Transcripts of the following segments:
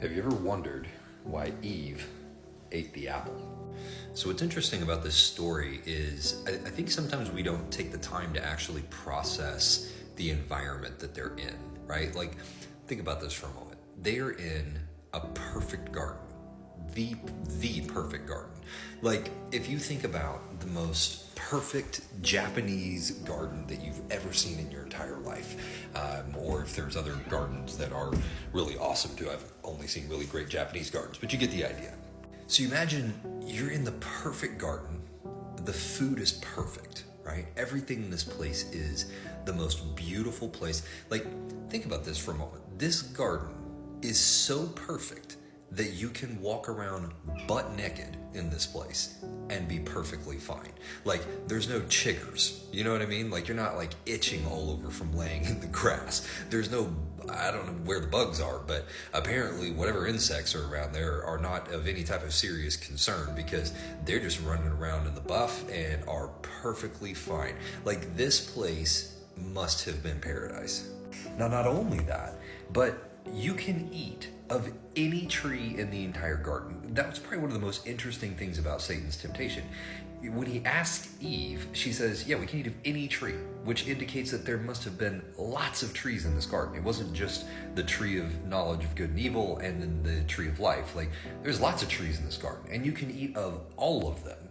Have you ever wondered why Eve ate the apple? So what's interesting about this story is I think sometimes we don't take the time to actually process the environment that they're in, right? Like, think about this for a moment. They are in a perfect garden, the perfect garden. Like, if you think about the most perfect Japanese garden that you've ever seen in your entire life, or if there's other gardens that are really awesome too. I've only seen really great Japanese gardens, but you get the idea. So you imagine you're in the perfect garden. The food is perfect, right? Everything in this place is the most beautiful place. Like, think about this for a moment. This garden is so perfect that you can walk around butt naked in this place and be perfectly fine. Like, there's no chiggers, you know what I mean? Like, you're not like itching all over from laying in the grass. There's no, I don't know where the bugs are, but apparently whatever insects are around there are not of any type of serious concern because they're just running around in the buff and are perfectly fine. Like, this place must have been paradise. Now, not only that, but you can eat of any tree in the entire garden. That was probably one of the most interesting things about Satan's temptation. When he asked Eve, she says, yeah, we can eat of any tree, which indicates that there must have been lots of trees in this garden. It wasn't just the tree of knowledge of good and evil and then the tree of life. Like, there's lots of trees in this garden, and you can eat of all of them.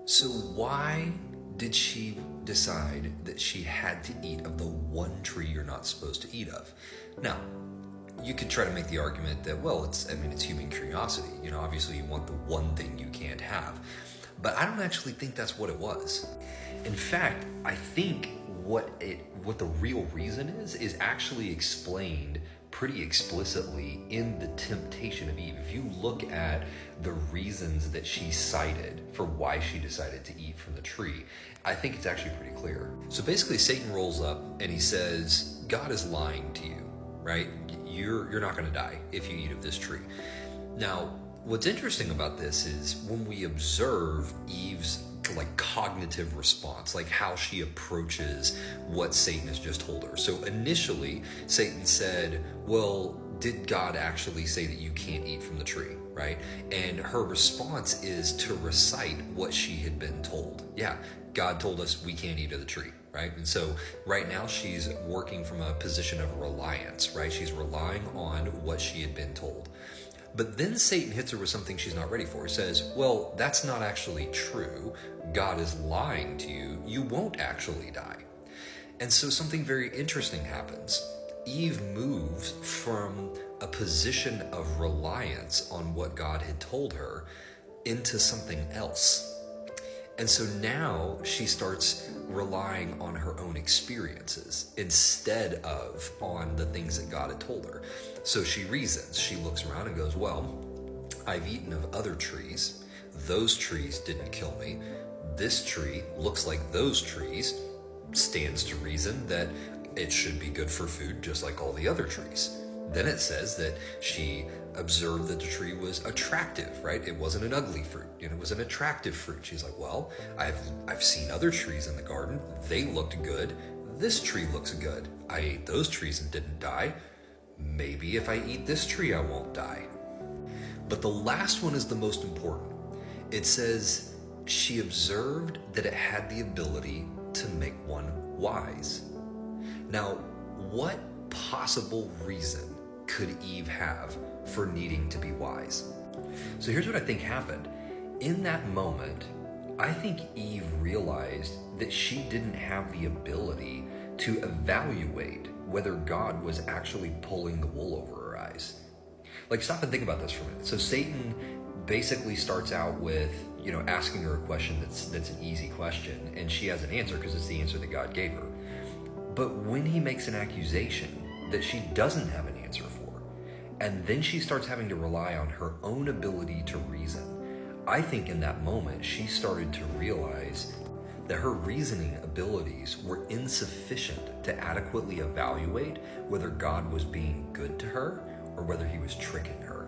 So why did she decide that she had to eat of the one tree you're not supposed to eat of? Now, you could try to make the argument that, well, it's human curiosity. You know, obviously you want the one thing you can't have. But I don't actually think that's what it was. In fact, I think what the real reason is actually explained pretty explicitly in the temptation of Eve. If you look at the reasons that she cited for why she decided to eat from the tree, I think it's actually pretty clear. So basically, Satan rolls up and he says, God is lying to you, right? You're not going to die if you eat of this tree. Now, what's interesting about this is when we observe Eve's cognitive response, like how she approaches what Satan has just told her. So initially, Satan said, well, did God actually say that you can't eat from the tree, right? And her response is to recite what she had been told. Yeah, God told us we can't eat of the tree, right? And so right now she's working from a position of reliance, right? She's relying on what she had been told. But then Satan hits her with something she's not ready for. He says, well, that's not actually true. God is lying to you. You won't actually die. And so something very interesting happens. Eve moves from a position of reliance on what God had told her into something else. And so now she starts relying on her own experiences instead of on the things that God had told her. So she reasons. She looks around and goes, well, I've eaten of other trees. Those trees didn't kill me. This tree looks like those trees. Stands to reason that it should be good for food just like all the other trees. Then it says that she observed that the tree was attractive, right? It wasn't an ugly fruit, it was an attractive fruit. She's like, well, I've seen other trees in the garden. They looked good. This tree looks good. I ate those trees and didn't die. Maybe if I eat this tree, I won't die. But the last one is the most important. It says she observed that it had the ability to make one wise. Now, what possible reason could Eve have for needing to be wise? So here's what I think happened. In that moment, I think Eve realized that she didn't have the ability to evaluate whether God was actually pulling the wool over her eyes. Like, stop and think about this for a minute. So Satan basically starts out with, asking her a question that's an easy question, and she has an answer because it's the answer that God gave her. But when he makes an accusation that she doesn't have an answer for, and then she starts having to rely on her own ability to reason, I think in that moment she started to realize that her reasoning abilities were insufficient to adequately evaluate whether God was being good to her or whether he was tricking her.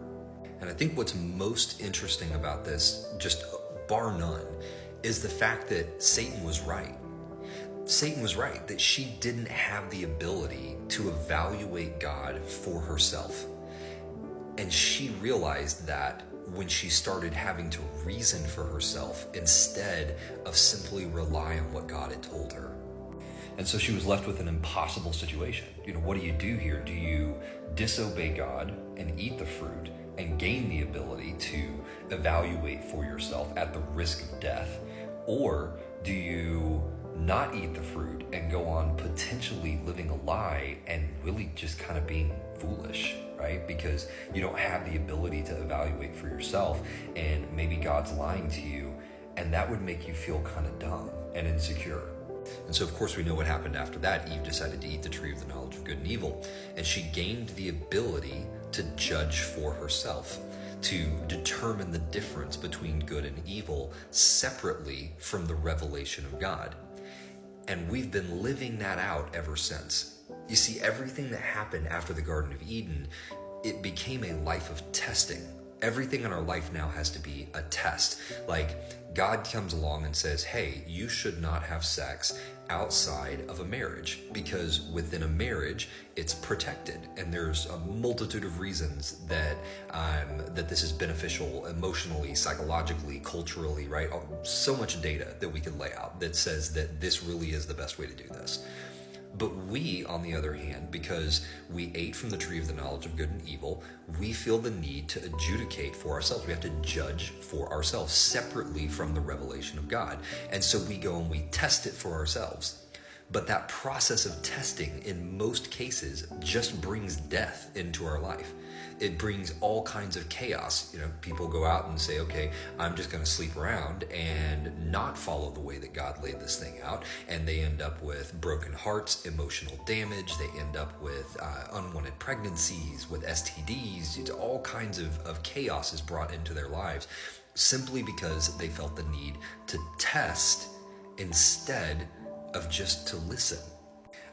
And I think what's most interesting about this, just bar none, is the fact that Satan was right. Satan was right that she didn't have the ability to evaluate God for herself. And she realized that when she started having to reason for herself instead of simply rely on what God had told her. And so she was left with an impossible situation. What do you do here? Do you disobey God and eat the fruit and gain the ability to evaluate for yourself at the risk of death? Or do you not eat the fruit and go on potentially living a lie and really just kind of being foolish, right? Because you don't have the ability to evaluate for yourself, and maybe God's lying to you, and that would make you feel kind of dumb and insecure. And so, of course, we know what happened after that. Eve decided to eat the tree of the knowledge of good and evil, and she gained the ability to judge for herself, to determine the difference between good and evil separately from the revelation of God. And we've been living that out ever since. You see, everything that happened after the Garden of Eden, it became a life of testing. Everything in our life now has to be a test. Like, God comes along and says, hey, you should not have sex outside of a marriage, because within a marriage, it's protected. And there's a multitude of reasons that this is beneficial emotionally, psychologically, culturally, right? So much data that we can lay out that says that this really is the best way to do this. But we, on the other hand, because we ate from the tree of the knowledge of good and evil, we feel the need to adjudicate for ourselves. We have to judge for ourselves separately from the revelation of God. And so we go and we test it for ourselves. But that process of testing, in most cases, just brings death into our life. It brings all kinds of chaos. People go out and say, okay, I'm just going to sleep around and not follow the way that God laid this thing out. And they end up with broken hearts, emotional damage. They end up with unwanted pregnancies, with STDs. All kinds of chaos is brought into their lives simply because they felt the need to test instead of just to listen.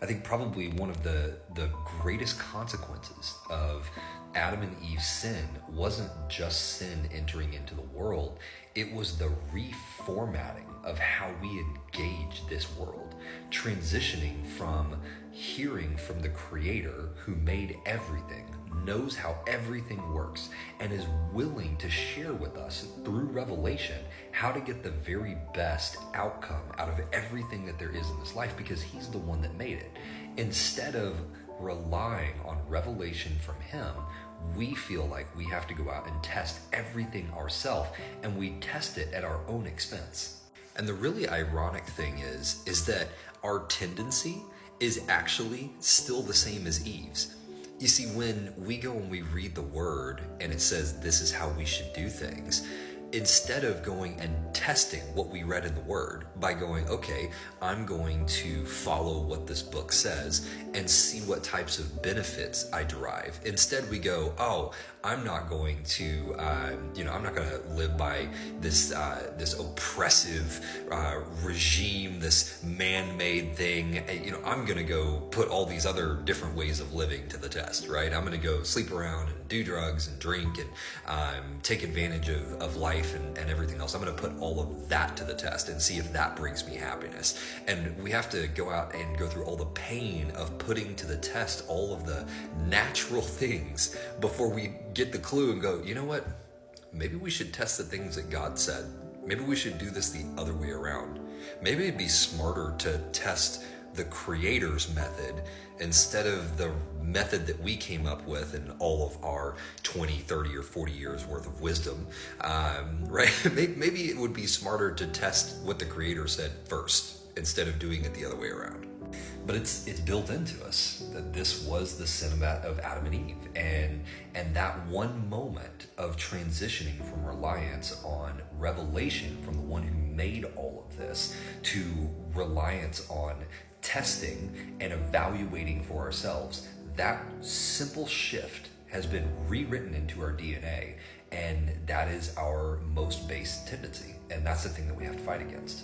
I think probably one of the greatest consequences of Adam and Eve's sin wasn't just sin entering into the world, it was the reformatting of how we engage this world, transitioning from hearing from the Creator who made everything, knows how everything works, and is willing to share with us through revelation how to get the very best outcome out of everything that there is in this life, because He's the one that made it. Instead of relying on revelation from Him, we feel like we have to go out and test everything ourselves, and we test it at our own expense. And the really ironic thing is that our tendency is actually still the same as Eve's. You see, when we go and we read the Word and it says this is how we should do things, instead of going and testing what we read in the Word by going, okay, I'm going to follow what this book says and see what types of benefits I derive. Instead, we go, oh, I'm not going to, I'm not going to live by this oppressive regime, this man-made thing. I'm going to go put all these other different ways of living to the test, right? I'm going to go sleep around and do drugs and drink and take advantage of life and everything else. I'm going to put all of that to the test and see if that brings me happiness. And we have to go out and go through all the pain of putting to the test all of the natural things before we get the clue and go, you know what? Maybe we should test the things that God said. Maybe we should do this the other way around. Maybe it'd be smarter to test the Creator's method instead of the method that we came up with in all of our 20, 30, or 40 years worth of wisdom, right? Maybe it would be smarter to test what the Creator said first instead of doing it the other way around. But it's built into us that this was the sin of Adam and Eve, and that one moment of transitioning from reliance on revelation from the one who made all of this to reliance on testing and evaluating for ourselves, that simple shift has been rewritten into our DNA, and that is our most base tendency, and that's the thing that we have to fight against.